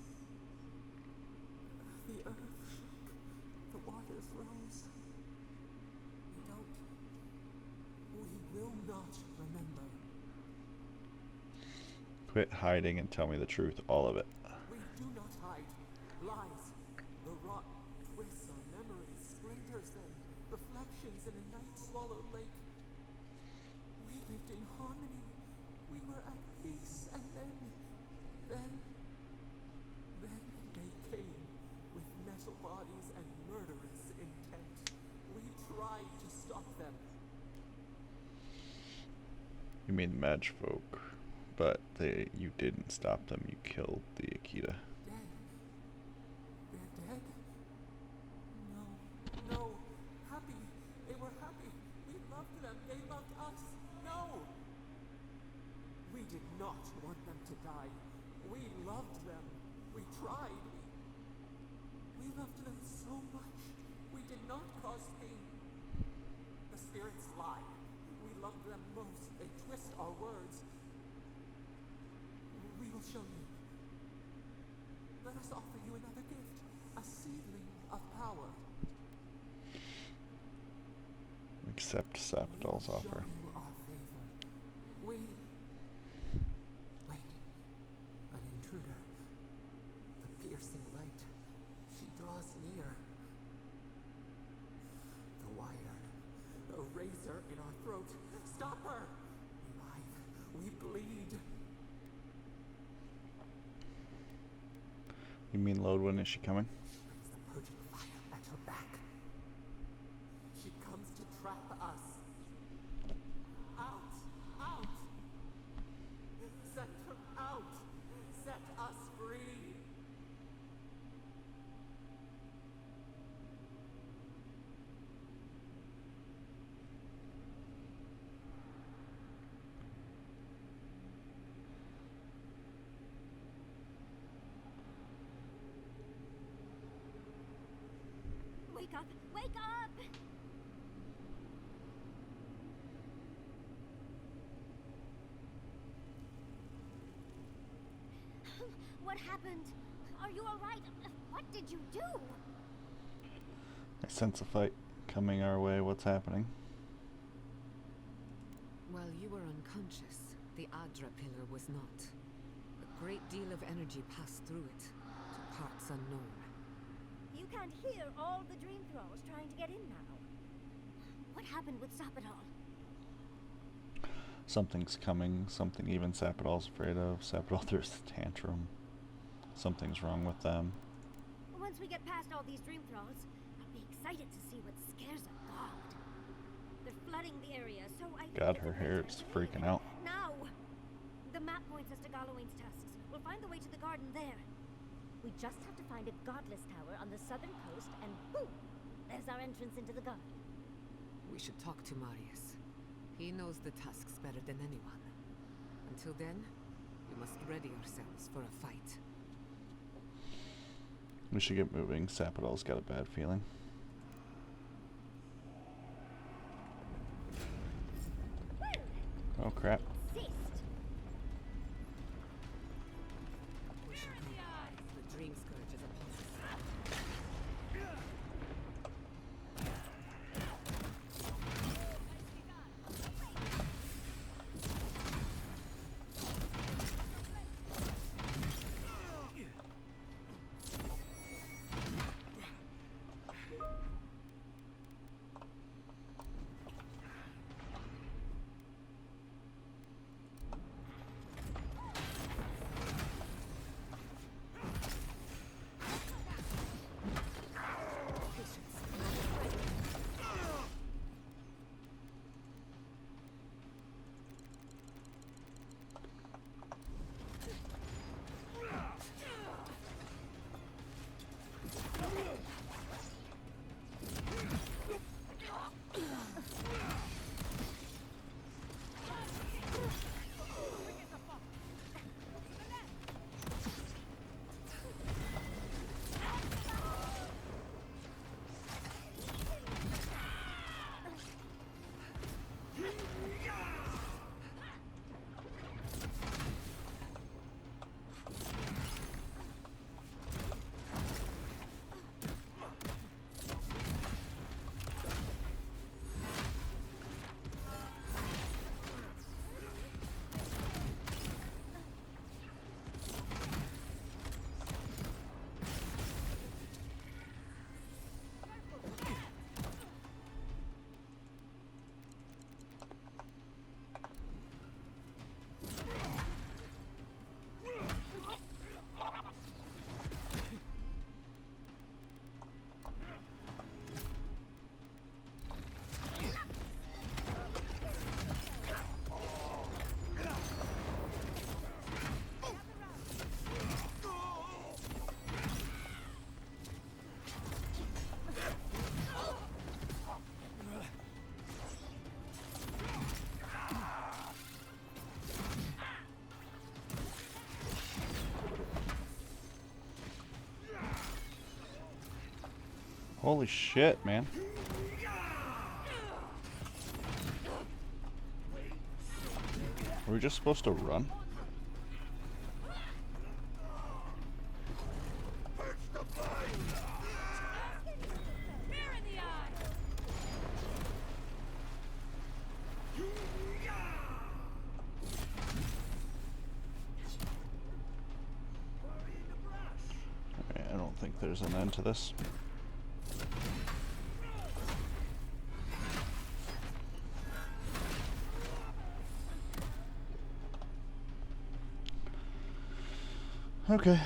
The earth shook. The waters rose. We will not remember. Quit hiding and tell me the truth, all of it. We do not hide. Lies. The rot twists our memories, splinters them, reflections in a night-swallowed lake. We lived in harmony. We were at peace, and then they came with metal bodies and murderous intent. We tried to stop them. You mean the Magi folk, but you didn't stop them. You killed the Akita. Dead. They're dead? No. Happy. They were happy. We loved loved them. They loved us. No! We did not want them to die. We loved them. We tried. We loved them so much. We did not cause pain. The spirits lie. We love them most. They twist our words. We will show you. Let us offer you another gift. A seedling of power. Accept Sapdol's offer. Show you our favor. Wait. An intruder. The piercing light. She draws near. The wire. A razor in our throat. Stop her! We writhe. We bleed. You mean Lodwyn? Is she coming? Brings the purging fire at her back. She comes to trap us. Out! Out! Set her out! Set us free! Wake up! Wake up! What happened? Are you all right? What did you do? I sense a fight coming our way. What's happening? While you were unconscious, the Adra pillar was not. A great deal of energy passed through it, to parts unknown. You can't hear all the dream thralls trying to get in now. What happened with Sapidol? Something's coming. Something even Sapdol's afraid of. Sapdol throws a tantrum. Something's wrong with them. Once we get past all these dream thralls, I'll be excited to see what scares a god. They're flooding the area, so I think God, it's her a hair great is time to freaking leave. out. Now! The map points us to Gallowayne's tusks. We'll find the way to the garden there. We just have to find a godless tower on the southern coast, and boom! There's our entrance into the garden. We should talk to Marius. He knows the tusks better than anyone. Until then, we must ready ourselves for a fight. We should get moving. Sapdol's got a bad feeling. Oh crap. Insist. We should go. The dream scourge is upon us. Holy shit, man. Were we just supposed to run? Alright, I don't think there's an end to this. Okay.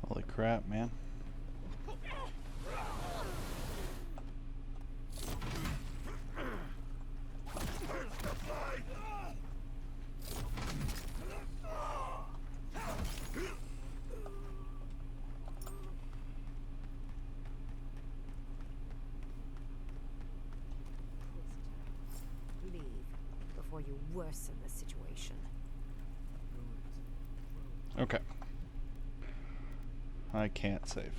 Holy crap, man. Leave before you worsen the situation. Okay. I can't save.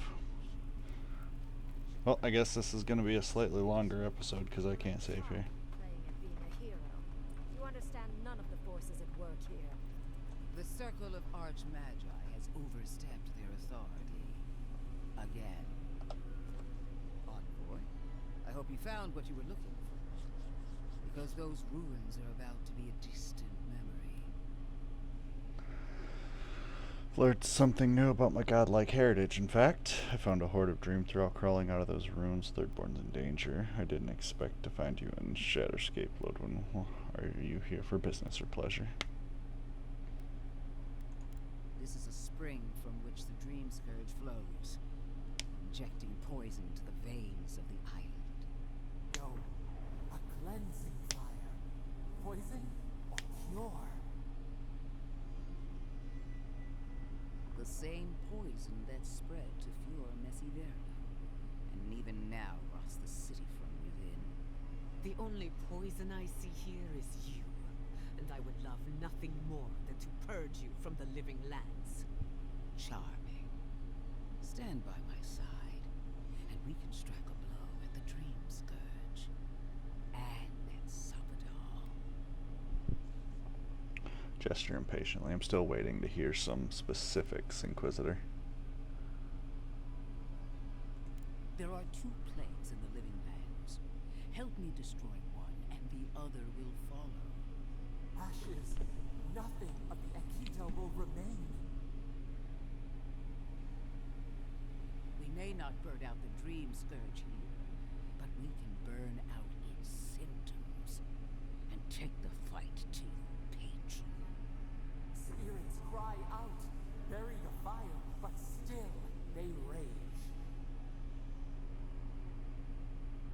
Well, I guess this is going to be a slightly longer episode because I can't save here. Playing at being a hero. You understand none of the forces at work here. The Circle of Archmagi has overstepped their authority. Again. Envoy, I hope you found what you were looking for. Because those ruins are about to be a distant memory. Learned something new about my godlike heritage. In fact, I found a horde of Dreamthral crawling out of those ruins. Thirdborn's in danger. I didn't expect to find you in Shatterscape, Lodwin. Are you here for business or pleasure? This is a spring from which the Dream Scourge flows, injecting poison to the veins of the island. No, a cleansing fire. Poison or cure? The same poison that spread to Fior Messiverna, and even now rots the city from within. The only poison I see here is you, and I would love nothing more than to purge you from the living lands. Charming. Stand by my side, and we can strike a blow at the Dream Scourge. And at Sabadal. Gesture impatiently. I'm still waiting to hear some specifics, Inquisitor. There are two plagues in the living lands. Help me destroy one, and the other will follow. Ashes, nothing of the Akita will remain. We may not burn out the dream scourge here, but we can burn out its symptoms and take the fight to patron. Spirits cry out, bury the fire, but still they rage.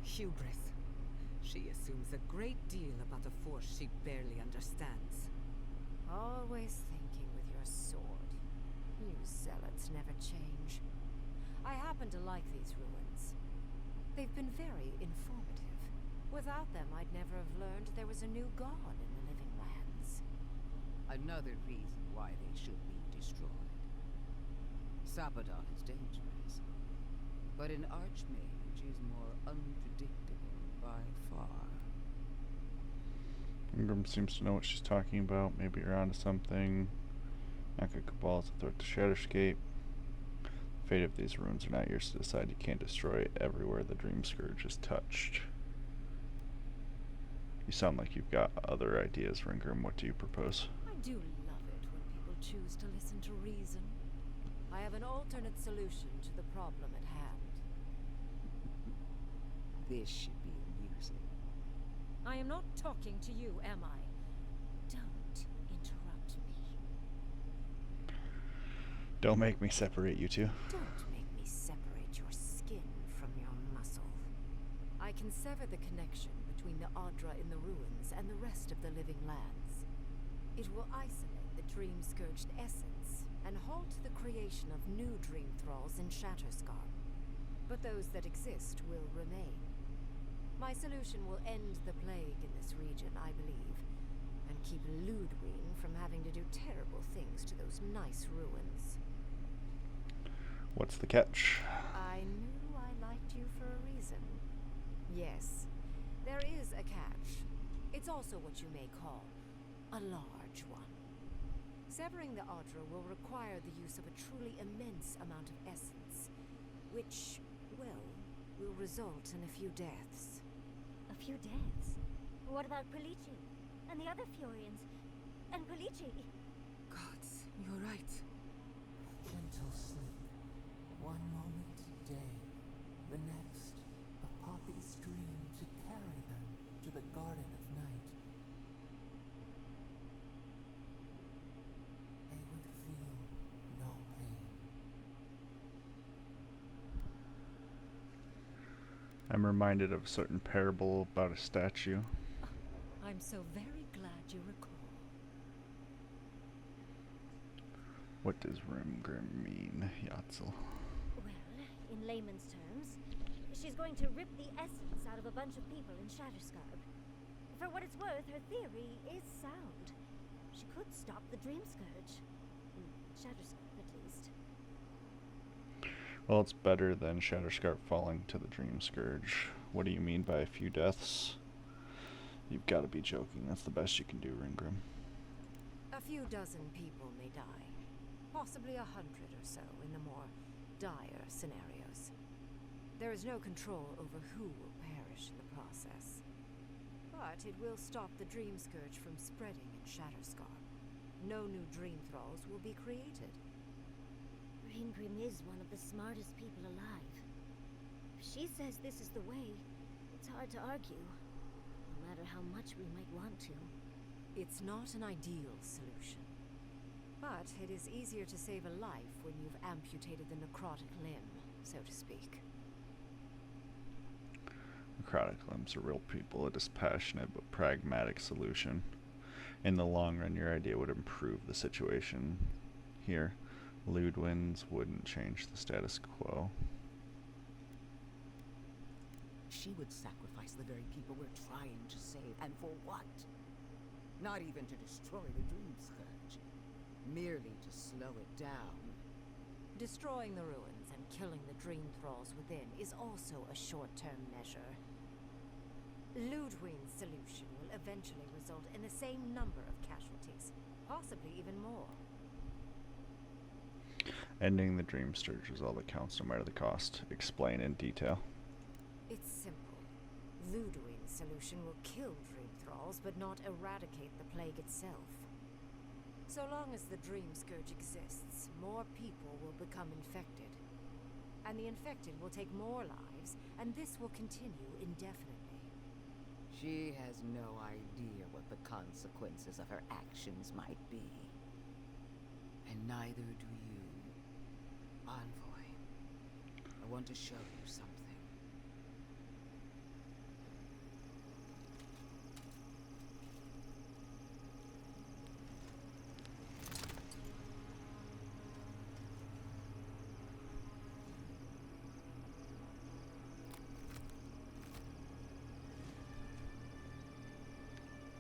Hubris. She assumes a great deal about a force she barely understands. Always thinking with your sword. You zealots never change. I happen to like these ruins. They've been very informative. Without them, I'd never have learned there was a new god in the living lands. Another reason why they should be destroyed. Sapadon is dangerous, but an archmage is more unpredictable by far. Ingram seems to know what she's talking about. Maybe you're onto something. Naka Cabal's a threat to Shatterscape. The fate of these ruins are not yours to decide. You can't destroy everywhere the Dream Scourge is touched. You sound like you've got other ideas, Ringram. What do you propose? I do love it when people choose to listen to reason. I have an alternate solution to the problem at hand. This should be amusing. I am not talking to you, am I? Don't interrupt me. Don't make me separate you two. Don't make me separate your skin from your muscle. I can sever the connection between the Audra in the ruins and the rest of the living lands. It will isolate the dream-scourged essence and halt the creation of new dream thralls in Shatterscar. But those that exist will remain. My solution will end the plague in this region, I believe, and keep Ludwig from having to do terrible things to those nice ruins. What's the catch? I knew I liked you for a reason. Yes, there is a catch. It's also what you may call a large one. Severing the Audra will require the use of a truly immense amount of essence, which, well, will result in a few deaths. A few deaths? What about Polici? And the other Furians? And Polici? Gods, you're right. Gentle sleep. One moment day, the next, a poppy's dream to carry them to the Garden of Night. They would feel no pain. I'm reminded of a certain parable about a statue. I'm so very glad you recall. What does Rimgrim mean, Yatzel? Well, in layman's terms, she's going to rip the essence out of a bunch of people in Shatterscarp. For what it's worth, her theory is sound. She could stop the Dream Scourge. In Shatterscarp, at least. Well, it's better than Shatterscarp falling to the Dream Scourge. What do you mean by a few deaths? You've got to be joking. That's the best you can do, Ringgrim. A few dozen people may die. Possibly 100 or so in the more dire scenarios. There is no control over who will perish in the process. But it will stop the Dream Scourge from spreading in Shatterscar. No new Dream Thralls will be created. Ringrim is one of the smartest people alive. If she says this is the way, it's hard to argue. No matter how much we might want to. It's not an ideal solution. But it is easier to save a life when you've amputated the necrotic limb, so to speak. Necrotic limbs are real people. A dispassionate but pragmatic solution. In the long run, your idea would improve the situation. Here, Ludwin's wouldn't change the status quo. She would sacrifice the very people we're trying to save, and for what? Not even to destroy the Dream Scourge. Merely to slow it down. Destroying the ruins and killing the Dream Thralls within is also a short-term measure. Ludwig's solution will eventually result in the same number of casualties, possibly even more. Ending the dream scourge is all that counts, no matter the cost. Explain in detail. It's simple. Luduin's solution will kill dream thralls, but not eradicate the plague itself. So long as the dream scourge exists, more people will become infected. And the infected will take more lives, and this will continue indefinitely. She has no idea what the consequences of her actions might be. And neither do you. Envoy, I want to show you something.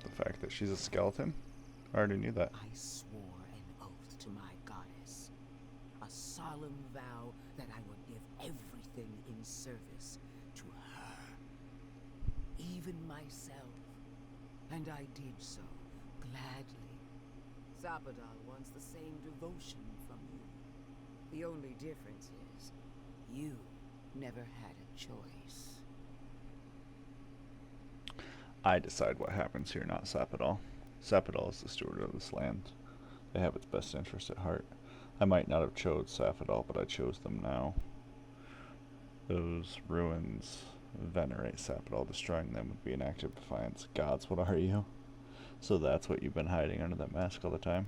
The fact that she's a skeleton? I already knew that. I swore an oath to my goddess. A solemn vow that I would give everything in service to her. Even myself. And I did so, gladly. Sabadal wants the same devotion from you. The only difference is, you never had a choice. I decide what happens here, not Sapadal. Sapadal is the steward of this land. They have its best interest at heart. I might not have chose Sapadal, but I chose them now. Those ruins venerate Sapadal. Destroying them would be an act of defiance. Gods, what are you? So that's what you've been hiding under that mask all the time?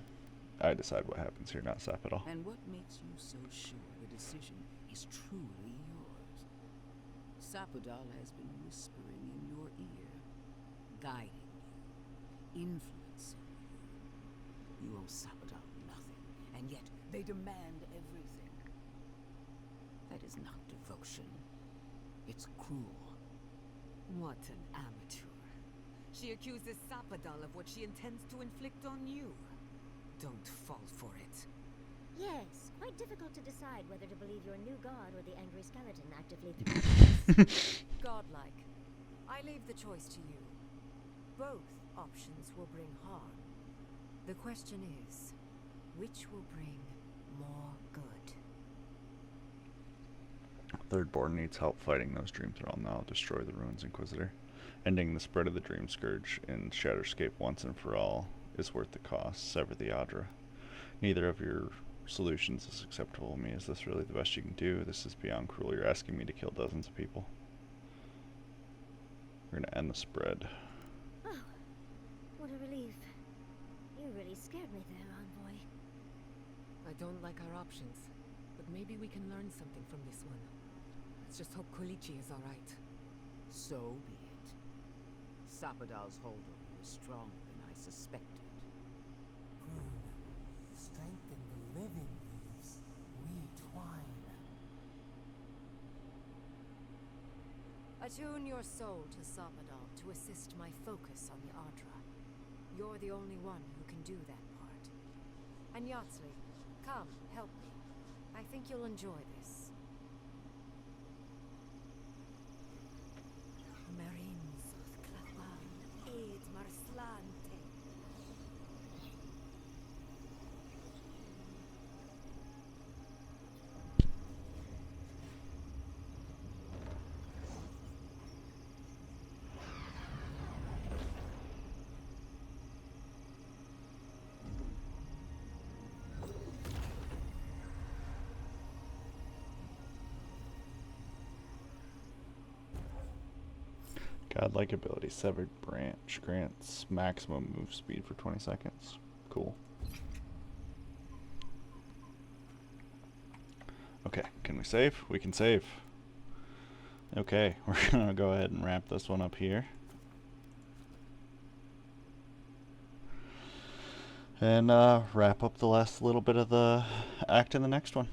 I decide what happens here, not Sapadal. And what makes you so sure the decision is truly yours? Sapadal has been whispering in your ear, guiding you, influencing you. You owe Sapadal nothing, and yet they demand everything. That is not devotion. It's cruel. What an amateur. She accuses Sapadal of what she intends to inflict on you. Don't fall for it. Yes, quite difficult to decide whether to believe your new god or the angry skeleton actively threatens. Godlike. I leave the choice to you. Both options will bring harm. The question is, which will bring more good? Thirdborn needs help fighting those Dream Thrall now. Destroy the Ruins Inquisitor. Ending the spread of the Dream Scourge in Shatterscape once and for all is worth the cost. Sever the Adra. Neither of your solutions is acceptable to me. Is this really the best you can do? This is beyond cruel. You're asking me to kill dozens of people. We're gonna end the spread. Oh, what a relief. You really scared me there, Envoy. I don't like our options, but maybe we can learn something from this one. Let's just hope Kolichi is alright. So be it. Sapadal's hold on you is stronger than I suspected. Rune, strengthen the living leaves. We twine. Attune your soul to Sapadal to assist my focus on the Adra. You're the only one who can do that part. And Yatsley, come, help me. I think you'll enjoy this. Marinzos clavan ed marslante. Godlike ability. Severed Branch grants maximum move speed for 20 seconds. Cool. Okay, can we save? We can save. Okay, we're gonna go ahead and wrap this one up here. And wrap up the last little bit of the act in the next one.